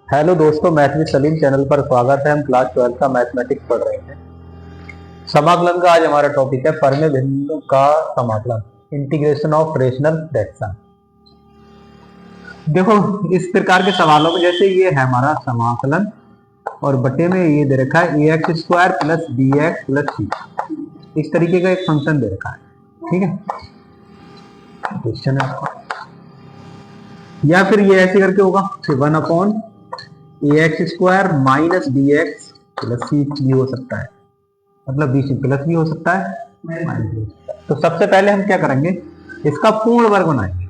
Hello दोस्तों, math with Salim channel पर स्वागत है। हम क्लास 12 का मैथमेटिक्स पढ़ रहे हैं। समाकलन का आज हमारा टॉपिक है परिमेय बिंदु का समाकलन, इंटीग्रेशन ऑफ रेशनल फ्रैक्शन। देखो, इस प्रकार के सवालों में जैसे ये है हमारा समाकलन और बटे में ये दे रखा है ax square plus b x plus c, इस तरीके का एक फंक्शन दे रखा है। ठीक है, क्वेश्चन है आपका, या फिर ये ऐसे करके होगा 1 upon ax square minus b x plus c भी हो सकता है, मतलब बी सी प्लस भी हो सकता है माइनस भी हो सकता है। तो सबसे पहले हम क्या करेंगे, इसका पूर्ण वर्ग बनाएंगे।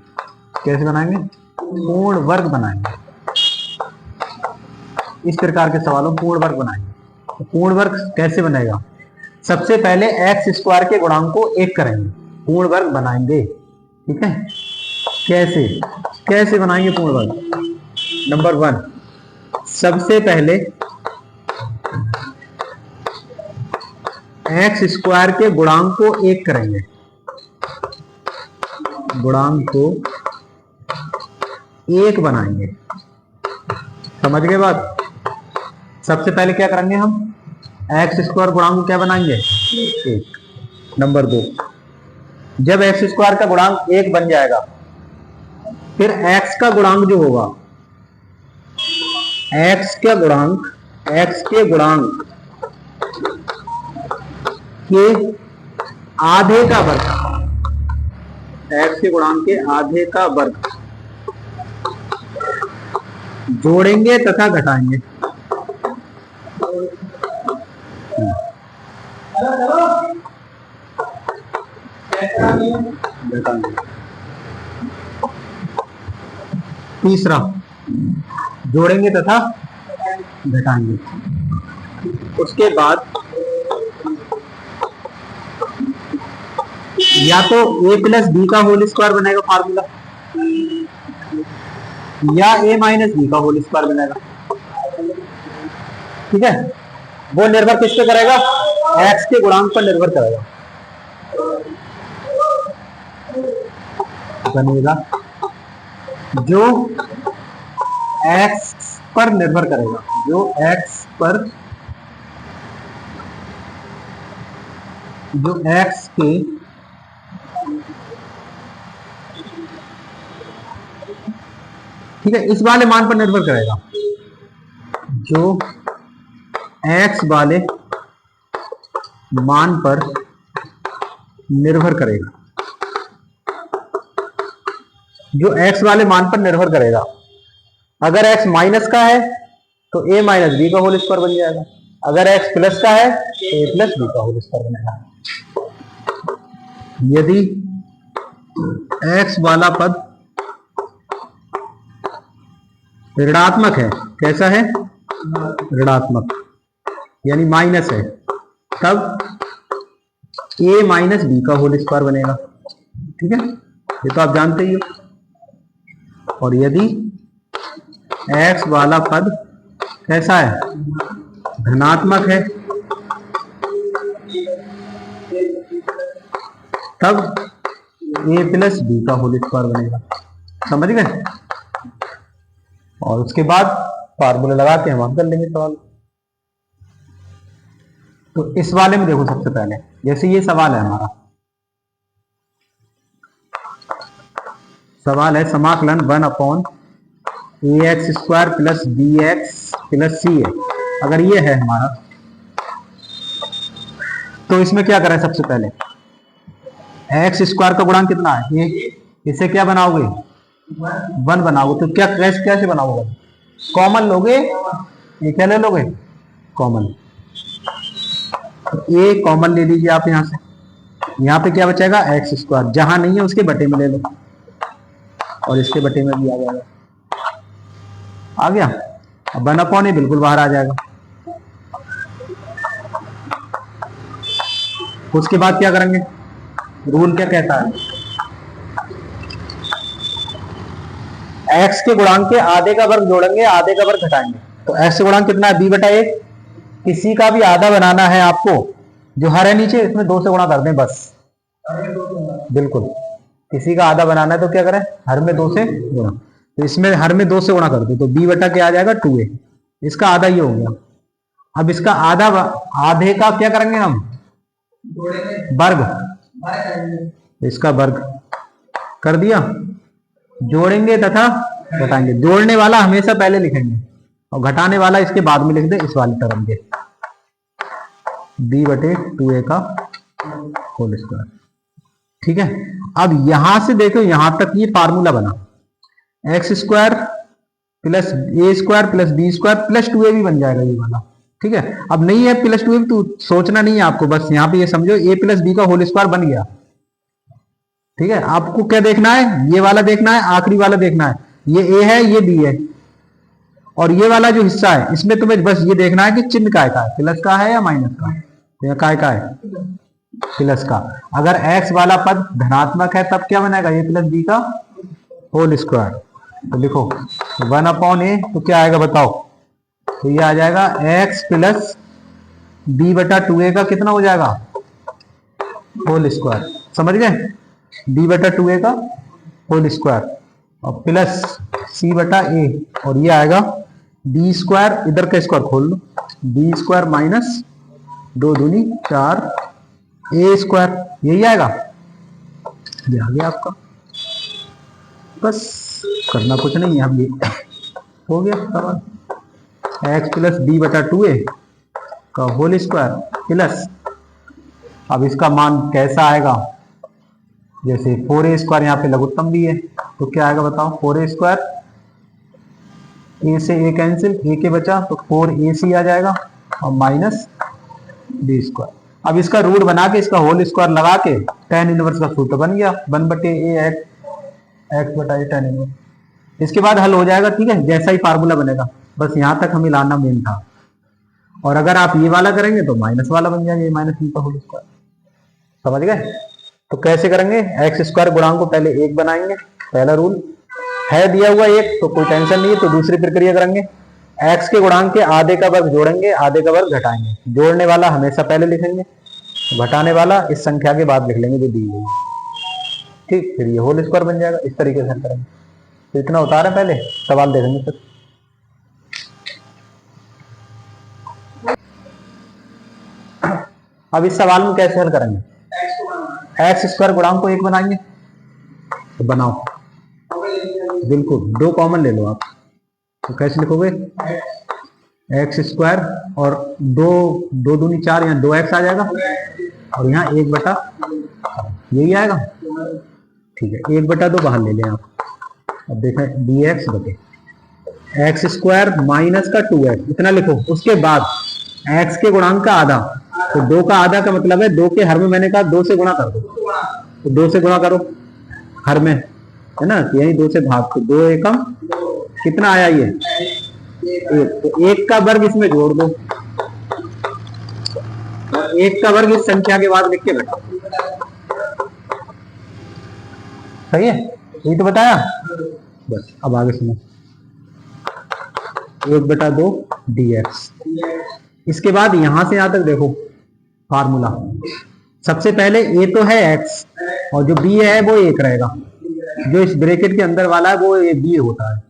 कैसे बनाएंगे? पूर्ण वर्ग बनाएंगे। इस प्रकार के सवालों में पूर्ण वर्ग बनाएंगे। तो पूर्ण वर्ग कैसे बनेगा? सबसे पहले एक्स स्क्वायर के गुणांक को 1 करेंगे, पूर्ण वर्ग बनाएंगे। ठीक है, कैसे कैसे बनाएंगे पूर्ण वर्ग? नंबर 1, सबसे पहले एक्स स्क्वायर के गुणांक को 1 करेंगे, गुणांक को 1 बनाएंगे। समझ गए बात? सबसे पहले क्या करेंगे हम? एक्स स्क्वायर गुणांक को क्या बनाएंगे? 1। नंबर 2, जब एक्स स्क्वायर का गुणांक 1 बन जाएगा, फिर एक्स का गुणांक जो होगा, एक्स के गुणांक के आधे का वर्ग, एक्स के गुणांक के आधे का वर्ग जोड़ेंगे तथा घटाएंगे। तीसरा, जोड़ेंगे तथा घटाएंगे। उसके बाद या तो a प्लस बी का होल स्क्वायर बनेगा फार्मूला, या a माइनस बी का होल स्क्वायर बनेगा। ठीक है, वो निर्भर किस पे करेगा? x के गुणांक पर निर्भर करेगा। बनेगा जो x पर निर्भर करेगा, जो x के ठीक है इस वाले मान पर निर्भर करेगा, जो x वाले मान पर निर्भर करेगा, जो x वाले मान पर निर्भर करेगा। अगर x माइनस का है तो a माइनस बी का होल स्क्वायर बन जाएगा, अगर x प्लस का है तो a प्लस बी का होल स्क्वायर बनेगा। यदि x वाला पद ऋणात्मक है, कैसा है? ऋणात्मक यानी माइनस है, तब a माइनस बी का होल स्क्वायर बनेगा। ठीक है, ये तो आप जानते ही हो। और यदि x वाला पद कैसा है? धनात्मक है, तब a प्लस बी का होल स्क्वायर बनेगा। समझ गए? और उसके बाद फार्मूला लगा के हम हल कर लेंगे सवाल। तो इस वाले में देखो, सबसे पहले जैसे ये सवाल है हमारा, सवाल है समाकलन 1 upon ax square plus b x plus c है। अगर ये है हमारा, तो इसमें क्या करें? सबसे पहले एक्स स्क्वायर का गुणांक कितना है? इसे क्या बनाओगे? 1 बनाओगे। तो क्या कैसे बनाओगे? कॉमन लोगे, ये क्या ले लोगे? कॉमन। ए कॉमन ले लीजिए आप यहां से, यहां पे क्या बचेगा? एक्स स्क्वायर, जहां नहीं है उसके बटे में ले लो, और इसके बटे में भी आ जाएगा। आ गया। अब 1 अपॉन ए बिल्कुल बाहर आ जाएगा। उसके बाद क्या करेंगे? रूल क्या कहता है? x के गुणांक के आधे का वर्ग जोड़ेंगे, आधे का वर्ग घटाएंगे। तो x के गुणांक कितना है? b बटा 1। किसी का भी आधा बनाना है आपको, जो हर है नीचे, इसमें 2 से गुणा कर दें बस। बिल्कुल, किसी का आधा बनाना है तो क्या करें? हर में 2 से गुणा। तो इसमें हर में 2 से गुणा कर दो तो b बटा क्या आ जाएगा 2a, इसका आधा ये हो गया। अब इसका आधा आधे का क्या करेंगे हम वर्ग, इसका वर्ग कर दिया, जोड़ेंगे तथा घटाएंगे। जोड़ने वाला हमेशा पहले लिखेंगे और घटाने वाला इसके बाद में लिख दे इस वाले टर्म के, b बटे 2a का होल स्क्वायर। ठीक है, अब यहां से देखो यहां तक ये फार्मूला बना, x square plus a square plus b square plus 2a भी बन जाएगा ये वाला। ठीक है, अब नहीं है प्लस 2a तो सोचना नहीं है आपको, बस यहाँ पे ये समझो a प्लस बी का होल स्क्वायर बन गया। ठीक है, आपको क्या देखना है, ये वाला देखना है, आखिरी वाला देखना है, ये a है ये b है, और ये वाला जो हिस्सा है इसमें तुम्हें बस ये देखना है कि चिन्ह काय का है, प्लस का है या माइनस का है, तो यहाँ काय का है प्लस का। अगर x वाला पद धनात्मक है तब क्या बनेगा, a प्लस बी का होल स्क्वायर। तो लिखो 1/a, तो क्या आएगा बताओ, तो ये आ जाएगा x प्लस b बटा 2a का कितना हो जाएगा होल स्क्वायर, समझ गए, b बटा 2a का होल स्क्वायर और प्लस c बटा a, और ये आएगा b स्क्वायर, इधर का स्क्वायर खोल लो, b स्क्वायर माइनस 2 दूनी 4 a स्क्वायर, यही आएगा, ये आ गया आपका। बस करना कुछ नहीं है, अब ये हो गया सवाल, x प्लस b बटा 2a का होल स्क्वायर प्लस, अब इसका मान कैसा आएगा, जैसे 4a स्क्वायर यहाँ पे लघुत्तम भी है तो क्या आएगा बताओ, 4a स्क्वायर, a से a कैंसिल, a के बचा तो 4ac आ जाएगा और माइनस b स्क्वायर। अब इसका रूट बना के इसका होल स्क्वायर लगा के tan इनवर्स का सूत्र बन गया 1/a x बटा a tan इनवर्स। इसके बाद हल हो जाएगा। ठीक है, जैसा ही फार्मूला बनेगा, बस यहां तक हमें लाना मेन था। और अगर आप ये वाला करेंगे तो माइनस वाला बन जाएगा, ये माइनस b का होल स्क्वायर, समझ गए। तो कैसे करेंगे, एक्स स्क्वायर गुणांक को पहले 1 बनाएंगे, पहला रूल है दिया हुआ 1 तो कोई टेंशन नहीं है। तो दूसरी प्रक्रिया करेंगे, एक्स के गुणांक के आधे का वर्ग जोड़ेंगे, आधे का वर्ग घटाएंगे। जोड़ने वाला हमेशा पहले लिखेंगे, घटाने वाला इस संख्या के बाद लिख लेंगे जो दी गई। ठीक, फिर ये होल स्क्वायर बन जाएगा। इस तरीके से करेंगे। तो इतना उतारें, पहले सवाल देखेंगे फिर। अब इस सवाल में कैसे हल करेंगे, एक्स स्क्वायर गुणांक को 1 बनाएंगे, तो बनाओ, बिल्कुल 2 कॉमन ले लो आप। तो कैसे लिखोगे, एक्स स्क्वायर और 2 दूनी 4, यहाँ 2x आ जाएगा और यहाँ 1 बटा, यही आएगा। ठीक है, 1 बटा 2 बाहर ले लें आप। अब देखें dx बटे एक्स स्क्वायर माइनस का 2x, इतना लिखो। उसके बाद x के गुणांक का आधा, तो 2 का आधा का मतलब है 2 के हर में, मैंने कहा 2 से गुणा कर दो, तो 2 से गुणा करो हर में, है ना, तो यही 2 से भाग, तो 2 एकम कितना आया ये 1, तो 1 का वर्ग इसमें जोड़ दो और 1 का वर्ग इस संख्या के बाद लिख के बैठो। सही है, यही तो बताया। बस अब आगे सुनो, 1 बटा 2 dx। इसके बाद यहां से यहां तक देखो फार्मूला, सबसे पहले a तो है x और जो b है वो 1 रहेगा, जो इस ब्रैकेट के अंदर वाला है वो b होता है।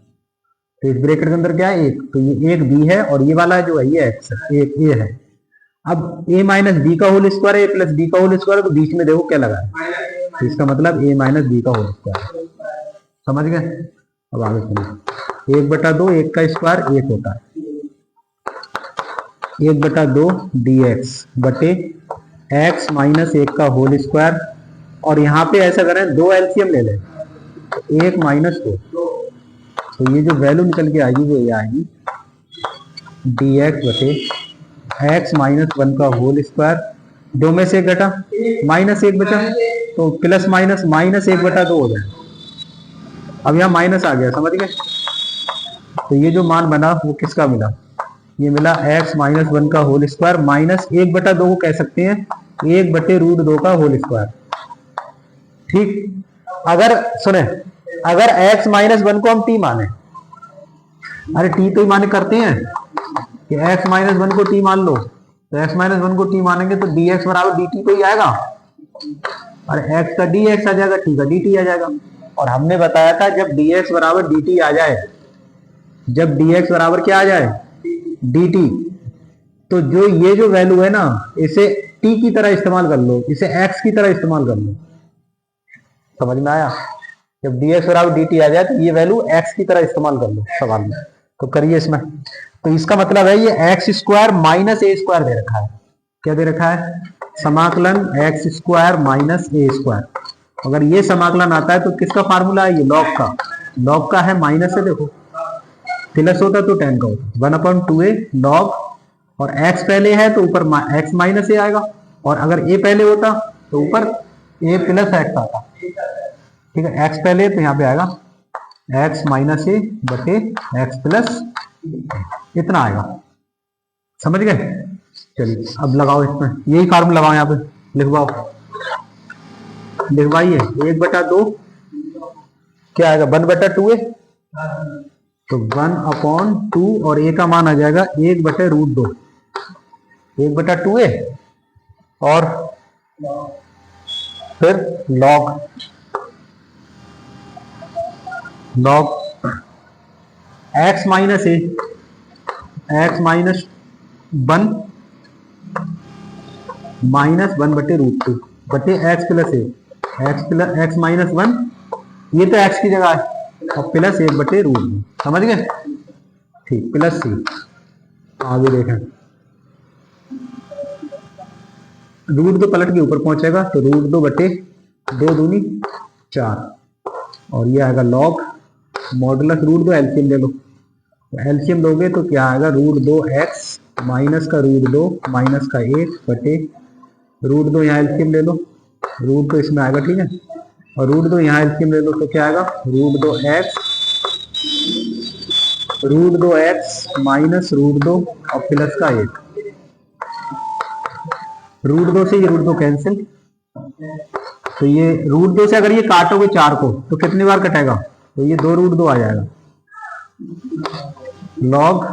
तो इस ब्रैकेट के अंदर क्या है 1, तो ये 1 b है और ये वाला जो है ये x है, एक a है। अब a माइनस बी का whole square, a plus b का होल स्क्वायर, तो बीच में देखो क्या लगा है, तो इसका मतलब a माइनस बी का होल स्क्वायर, समझ गए। अब आगे सुनो, 1 बटा 2, 1 का स्क्वायर 1 होता है, 1 बटा 2 dx बटे x माइनस 1 का होल स्क्वायर। और यहाँ पे ऐसा करें, 2 एलसीएम ले लें, 1 माइनस 2, तो ये जो वैल्यू निकल के आएगी वो ये आएगी dx बटे x माइनस 1 का होल स्क्वायर। 2 में से 1 घटा, माइनस 1 बचा, तो प्लस माइनस माइनस 1 बटा 2 हो जाए। अब यहाँ माइनस आ गया, समझ गए। तो ये जो मान बना वो किसका मिला, ये मिला x माइनस 1 का होल स्क्वायर माइनस 1 बटा 2 को कह सकते हैं 1 बटे रूट 2 का होल स्क्वायर। ठीक, अगर सुने, अगर x माइनस 1 को हम t माने, अरे t तो ही माने करते हैं कि x माइनस 1 को t मान लो, तो x माइनस 1 को t मानेंगे तो dx बराबर dt को ही आएगा। अरे x का dx आ जाएगा, t का dt आ जाएगा। और हमने बताया था जब dx बराबर dt आ जाए, जब dx बराबर क्या आ जाए dt, तो जो ये जो वैल्यू है ना इसे t की तरह इस्तेमाल कर लो, इसे x की तरह इस्तेमाल कर लो। समझ में आया? जब dx बराबर dt आ जाए तो ये वैल्यू x की तरह इस्तेमाल कर लो सवाल में। तो करिए इसमें। तो इसका मतलब है ये एक्स स्क्वायर माइनस ए स्क्वायर दे रखा है। क्या दे रखा है? समाकलन एक्स स्क्वायर माइनस ए स्क्वायर। अगर ये समाकलन आता है तो किसका फार्मूला है? ये लॉग का। लॉग का है माइनस है, देखो प्लस होता तो टेन का होता, 1/2a लॉग, और x पहले है तो ऊपर x माइनस ए आएगा, और अगर a पहले होता तो ऊपर a प्लस एक्स आता। ठीक है, x पहले तो यहाँ पे आएगा x माइनस ए बटे एक्स प्लस, इतना आएगा। समझ गए? चलिए अब लगाओ इसमें, यही फार्मूला लगाओ, यहाँ पे लिखवाओ, लिखवाइए। 1/2 क्या आएगा? 1/2a, तो 1/2 और a का मान आ जाएगा 1/√2, 1/2a, और फिर लॉग x माइनस ए, x माइनस 1 माइनस 1/√2 बटे एक्स प्लस ए, एक्स माइनस 1, ये तो x की जगह है, और प्लस 1/√2। समझ गए? ठीक, प्लस सी। आगे देखें, √2 पलट के ऊपर पहुंचेगा तो √2 बटे 2 दूनी 4, और ये आएगा लॉग मॉडुलस √2, एलसीएम ले लो। एलसीएम लोगे तो क्या आएगा? √2x माइनस का √2 माइनस का 1 बटे √2, यहाँ एलसीएम ले लो, √2 इसमें आएगा। ठीक है, और √2 यहाँ एलसीएम ले लो तो क्या आएगा? √2x माइनस √2 और प्लस का 1, √2 से ये √2 कैंसिल, तो ये √2 से अगर ये काटोगे 4 को तो कितनी बार कटेगा? तो ये 2 √2 आ जाएगा। लॉग,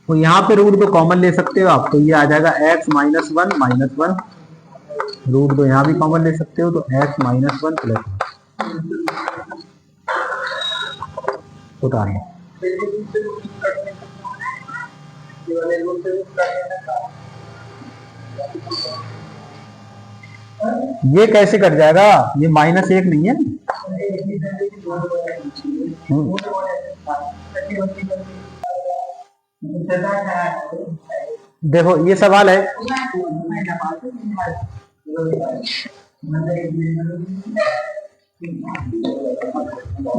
तो यहाँ पे √2 कॉमन ले सकते हो आप, तो ये आ जाएगा x माइनस 1 माइनस 1, √2 यहाँ भी कॉमन ले सकते हो तो x माइनस 1 प्लस 1 उतारिए। ये कैसे कट जाएगा? ये -1 नहीं है। देखो ये सवाल है,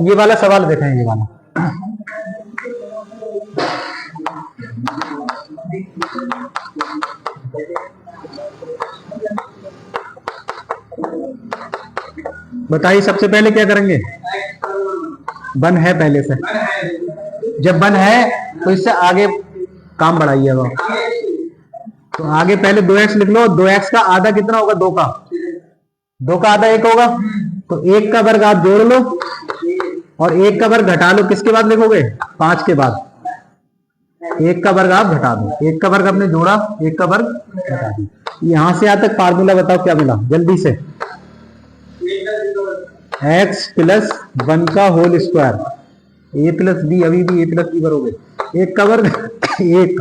ये वाला सवाल देखें, ये वाला बताइए। सबसे पहले क्या करेंगे? 1 है पहले से, जब 1 है तो इससे आगे काम बढ़ाइएगा। तो आगे पहले 2x लिख लो, 2x का आधा कितना होगा? 2 का, 2 का आधा 1 होगा, तो 1 का वर्ग आप जोड़ लो और 1 का वर्ग घटा लो। किसके बाद लिखोगे? 5 के बाद। 1 का वर्ग आप घटा दो, 1 का वर्ग आपने जोड़ा, 1 का वर्ग घटा दो। यहां से यहां तक फार्मूला बताओ क्या मिला जल्दी से? x प्लस 1 का whole square, a plus b, अभी भी a प्लस बी करोगे, 1 का वर्ग 1,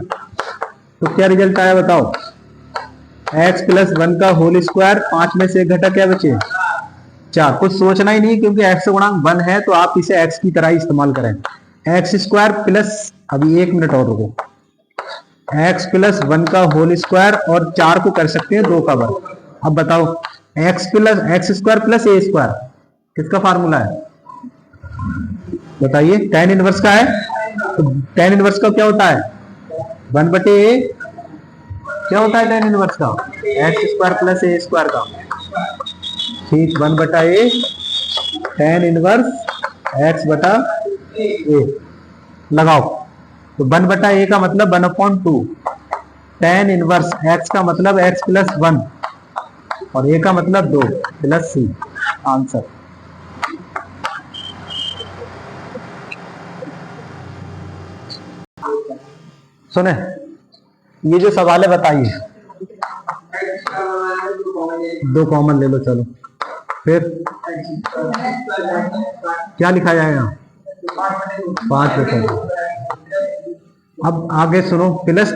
तो क्या रिजल्ट आया बताओ? x प्लस 1 का होल स्क्वायर, 5 में से 1 घटा, क्या बचे? 4। कुछ सोचना ही नहीं, क्योंकि x गुणांक 1 है तो आप इसे x की तरह ही इस्तेमाल करें। x स्क्वायर प्लस, अभी 1 मिनट और रुको, x प्लस 1 का होल स्क्वायर और 4 को कर सकते हैं 2 का वर्ग। अब बताओ, x square plus a square किसका फार्मूला है? बताइए। tan इनवर्स का है, तो tan इनवर्स का क्या होता है? 1/a। क्या होता है tan इनवर्स का? x square plus a square का। ठीक, 1/a tan इनवर्स x/a लगाओ, तो 1/a का मतलब 1/2, tan इनवर्स x का मतलब x प्लस 1 और a का मतलब 2 प्लस c। आंसर सुने, ये जो सवाल है बताइए। 2 कॉमन ले लो, चलो फिर क्या लिखा जाएगा? 5/2। अब आगे सुनो, प्लस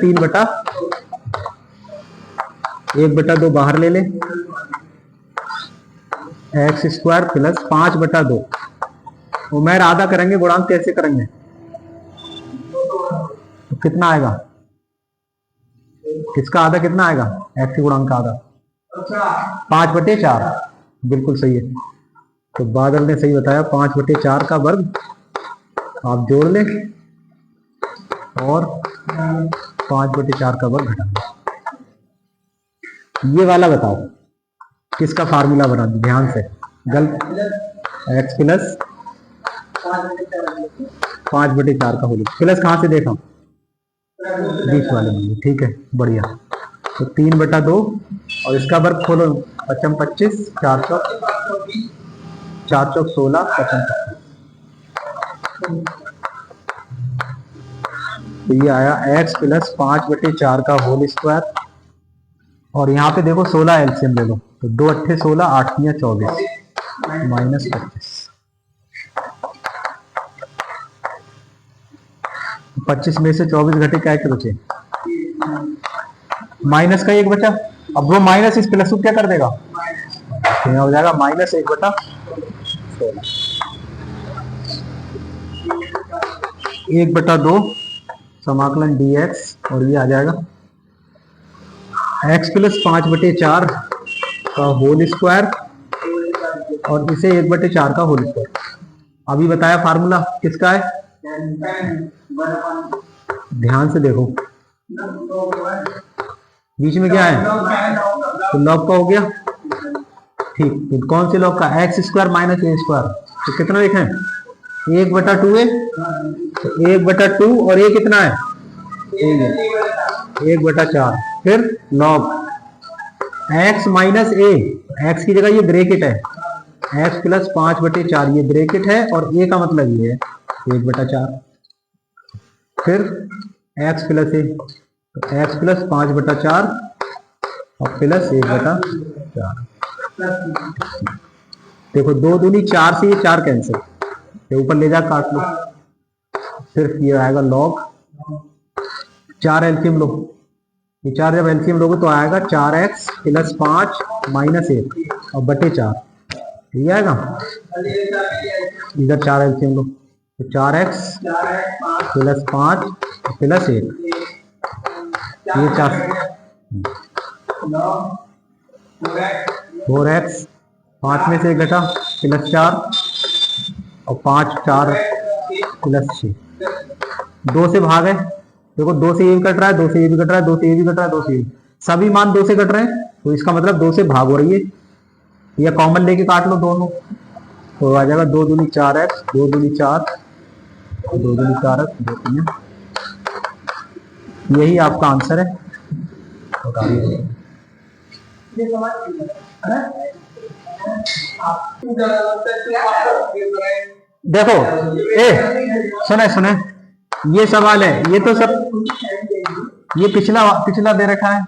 1/2 बाहर ले ले, x² प्लस 5/2। उमेर आधा करेंगे, गुणांक कैसे करेंगे? तो कितना आएगा? किसका आधा कितना आएगा? x के गुणांक का आधा 5/4। बिल्कुल सही है। तो बादल ने सही बताया, 5/4 का वर्ग आप जोड़ ले और 5/4 का वर्ग घटा दो। ये वाला बताओ किसका फार्मूला बना दो, ध्यान से। गलत, x प्लस 5/4 का होल। प्लस कहां से देखा? बीच वाले में। ठीक है, बढ़िया। तो 3/2 और इसका वर्ग खोलो, 25, 4 चौक 16, 55। तो ये आया x प्लस 5/4 का होल स्क्वायर। और यहाँ पे देखो 16 एलसीएम ले लो, तो 2 अट्ठे 16, 8 तियां 24, माइनस 25 में से 24 घटे क्या के बचे? माइनस का 1 बचा। अब वो माइनस इस प्लस को क्या कर देगा? तो यहाँ हो जाएगा -1/16। 1/2 समाकलन dx, और ये आ जाएगा x प्लस 5/4 का होल स्क्वायर और इसे 1/4 का होल स्क्वायर। अभी बताया फार्मूला किसका है? ध्यान से देखो, बीच में क्या है? तो लॉग का हो गया। ठीक, तो कौन से लॉग का? x² minus a²। तो कितना लिखे? 1/2 है, तो 1/2 और ये कितना है? 1/4। फिर log x minus a, x की जगह ये ब्रैकेट है, x प्लस 5/4 ये ब्रैकेट है और a का मतलब ये है 1/4। फिर x प्लस a, तो x प्लस 5/4 और प्लस 1/4। देखो 2 दूनी 4 से ये 4 कैंसिल, ये ऊपर ले जा काट लो। सिर्फ ये आएगा लॉग 4 एलसीएम लो, ये 4 जब एलसीएम लोगे तो आएगा 4x प्लस 5 माइनस 1 और बटे 4। ठीक आएगा। इधर 4 एलसीएम लो, तो 4x प्लस 5 प्लस 1, ये 4x, 5 में से 1 घटा प्लस 4 और 5 4 प्लस 6। 2 से भाग है, देखो 2 से ये भी कट रहा है, 2 से ये भी कट रहा है, 2 से ये भी कट रहा है, 2 से ये, सभी मान 2 से कट रहे हैं, तो इसका मतलब 2 से भाग हो रही है। ये कॉमन लेके काट लो दोनों, तो आ जाएगा 2 दूनी 4x, 2 दूनी 4, 2 दूनी 4x, 2 तीन। यही आपका आंसर है। देखो सुने, ये सवाल है, ये तो सब ये पिछला दे रखा है,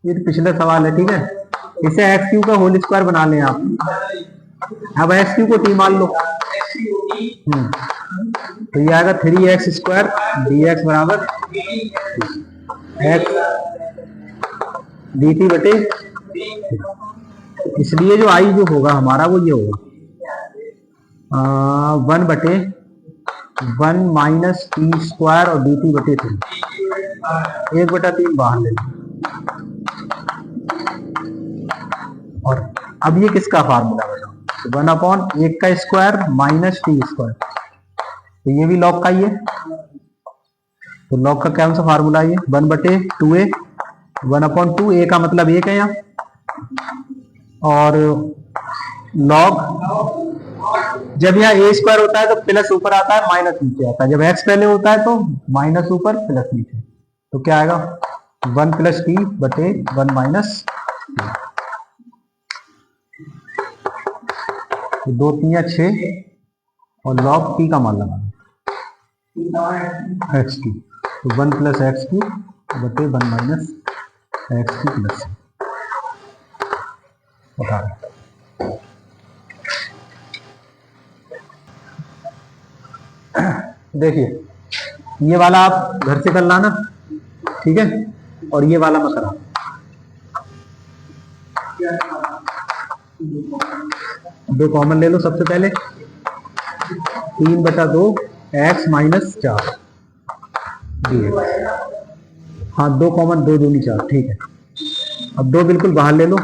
ये तो पिछला सवाल है। ठीक है, इसे x³ का होल स्क्वायर बना लें आप। अब x³ को t मान लो, तो ये आएगा 3x² dx बराबर x dt बटे। इसलिए जो i जो होगा हमारा वो ये होगा 1/1 माइनस t² और dt बटे 3, 1/3 बाहर ले लो। और अब ये किसका फार्मूला बताओ? 1/1 का स्क्वायर माइनस t², तो ये भी लॉग का ही है। तो लॉग का कौन सा फार्मूला है? 1/2a, 1/2, a का मतलब 1 है यहाँ, और लॉग जब यहाँ a² होता है तो प्लस ऊपर आता है, माइनस नीचे आता है। जब x पहले होता है तो माइनस ऊपर प्लस नीचे, तो क्या आएगा 1 + t बटे 1 माइनस, 2 3 6 और log t का मान लगा x2, तो 1 + x2 बटे 1 माइनस x2 प्लस। देखिए ये वाला आप घर से कर लाना, ठीक है, और ये वाला मत कराना। दो कॉमन ले लो सबसे पहले, 3/2 x माइनस 4 dx। हाँ दो कॉमन, दो दूनी 4, ठीक है। अब दो बिल्कुल बाहर ले लो,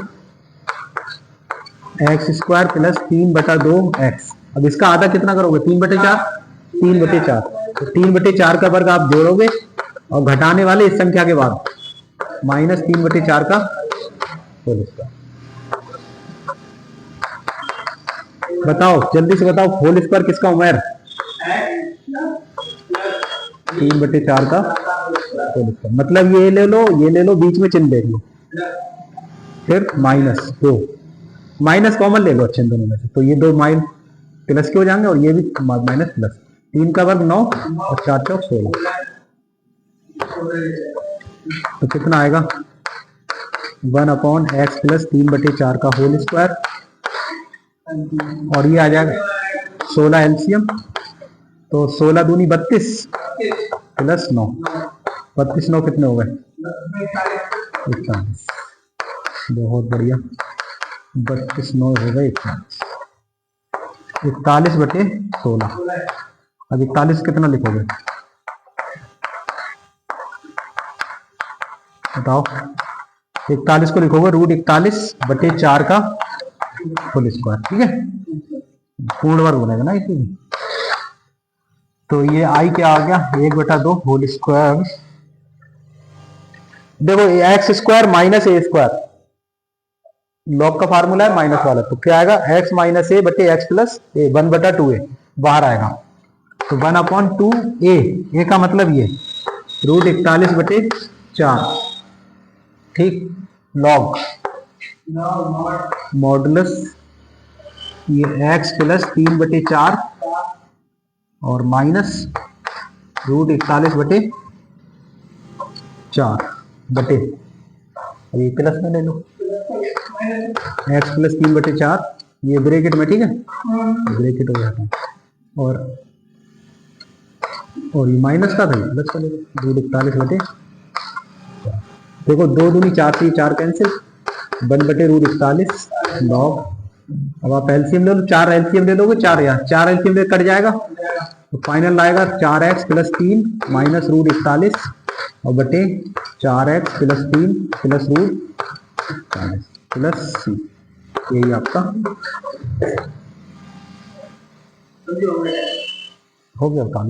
x² प्लस 3/2 x। अब इसका आधा कितना करोगे, 3/4, 3/4। तो 3/4 का वर्ग आप जोड़ोगे और घटाने वाले इस संख्या के बाद माइनस 3/4 का होल स्क्वायर। बताओ जल्दी से बताओ, होल स्क्वायर किसका उमेर, 3/4 का होल स्क्वायर। मतलब ये ले लो, ये ले लो, बीच में चिन्ह दे लो, फिर -2, माइनस कॉमन ले लो अच्छे दोनों में से, तो ये दो माइनस प्लस के हो जाएंगे और ये भी माइनस प्लस। 3 का वर्ग 9 और 4 चौक 16, तो कितना आएगा 1/x प्लस 3/4 का होल स्क्वायर। और ये आ जाएगा 16 एलसीएम, तो 16 दूनी 32 प्लस 9, 32 9 कितने हो गए 41। बहुत बढ़िया, 32 9 हो गए 41, 41/16। अब 41 कितना लिखोगे बताओ, 41 को लिखोगे √41/4 का होल स्क्वायर, ठीक है, पूर्ण वर्ग बनेगा ना इसी। तो ये आई क्या आ गया 1/2 होल स्क्वायर। देखो x² माइनस a², लॉग का फार्मूला है माइनस वाला, तो क्या आएगा x माइनस a बटे x प्लस a, 1/2a बाहर आएगा, तो 1/2a, a का मतलब ये √41/4, ठीक, लॉग मॉडुलस ये x प्लस 3/4 और माइनस √41/4 बटे, अब ये प्लस में ले लो, x प्लस 3/4, ये ब्रैकेट में, ठीक है, ब्रैकेट हो जाता है, और ये माइनस का था, प्लस का ले लो, √41/4। देखो 2 दूनी 4 से 4 कैंसिल, 1/√41 लॉग। अब आप एलसीएम ले लो, 4 एलसीएम ले लोगे, 4 यहाँ 4 एलसीएम ले कट जाएगा, तो फाइनल आएगा 4x प्लस 3 माइनस √41 और बटे 4x plus 3 plus √41 plus c, यही आपका हो गया काम।